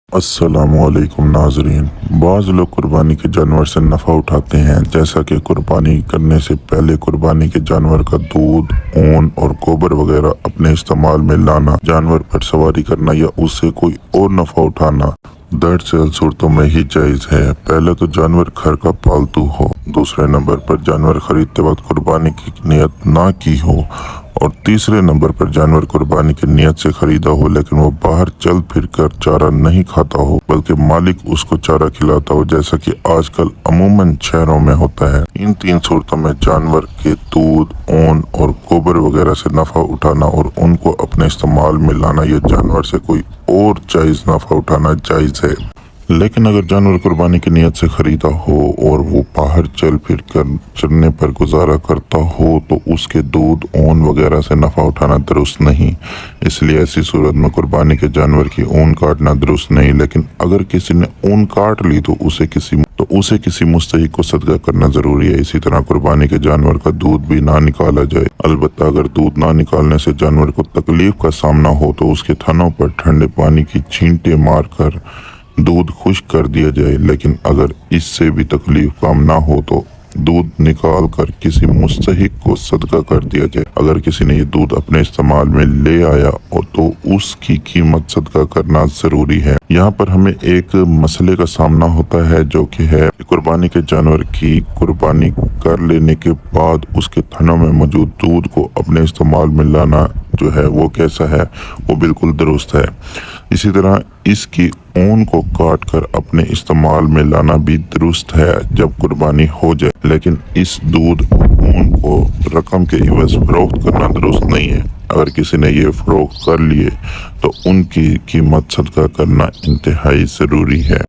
अस्सलामुअलैकुम नाजरीन। बाज़ लोग कुर्बानी के जानवर से नफ़ा उठाते हैं, जैसा कि कुर्बानी करने से पहले कुर्बानी के जानवर का दूध, ऊन और गोबर वगैरह अपने इस्तेमाल में लाना, जानवर पर सवारी करना या उससे कोई और नफ़ा उठाना दरअसल सूरतों में ही जायज़ है। पहले तो जानवर घर का पालतू हो, दूसरे नंबर पर जानवर खरीदते वक्त कुर्बानी की नियत ना की हो, और तीसरे नंबर पर जानवर कुर्बानी की नियत से खरीदा हो लेकिन वो बाहर चल फिर कर चारा नहीं खाता हो बल्कि मालिक उसको चारा खिलाता हो, जैसा कि आजकल अमूमन शहरों में होता है। इन तीन सूरतों में जानवर के दूध, ऊन और गोबर वगैरह से नफा उठाना और उनको अपने इस्तेमाल में लाना या जानवर से कोई और जायज़ नफा उठाना जायज़ है। लेकिन अगर जानवर कुर्बानी की नियत से खरीदा हो और वो बाहर चल फिर कर चरने पर गुजारा करता हो तो उसके दूध, ऊन वगैरह से नफ़ा उठाना दुरुस्त नहीं। इसलिए ऐसी सूरत में कुर्बानी के जानवर की ऊन काटना दुरुस्त नहीं। लेकिन अगर किसी ने ऊन काट ली तो उसे किसी मुस्तहिक को सदका करना ज़रूरी है। इसी तरह कुर्बानी के जानवर का दूध भी ना निकाला जाए। अलबत्ता अगर दूध ना निकालने से जानवर को तकलीफ का सामना हो तो उसके थनों पर ठंडे पानी की छींटे मार कर दूध खुश्क कर दिया जाए। लेकिन अगर इससे भी तकलीफ कम ना हो तो दूध निकाल कर किसी मुस्तहिक को सदका कर दिया जाए। अगर किसी ने ये दूध अपने इस्तेमाल में ले आया और तो उसकी कीमत सदका करना ज़रूरी है। यहाँ पर हमें एक मसले का सामना होता है जो कि है कुर्बानी के जानवर की कुर्बानी कर लेने के बाद उसके थनों में मौजूद दूध को अपने इस्तेमाल में लाना जो है वो कैसा है, वो बिल्कुल दुरुस्त है। इसी तरह इसकी ऊन को काट कर अपने इस्तेमाल में लाना भी दुरुस्त है जब कुर्बानी हो जाए। लेकिन इस दूध और ऊन को रकम के इवज़ फरोख्त करना दुरुस्त नहीं है। अगर किसी ने ये फरोख्त कर लिए तो उनकी कीमत सदका करना इंतहाई ज़रूरी है।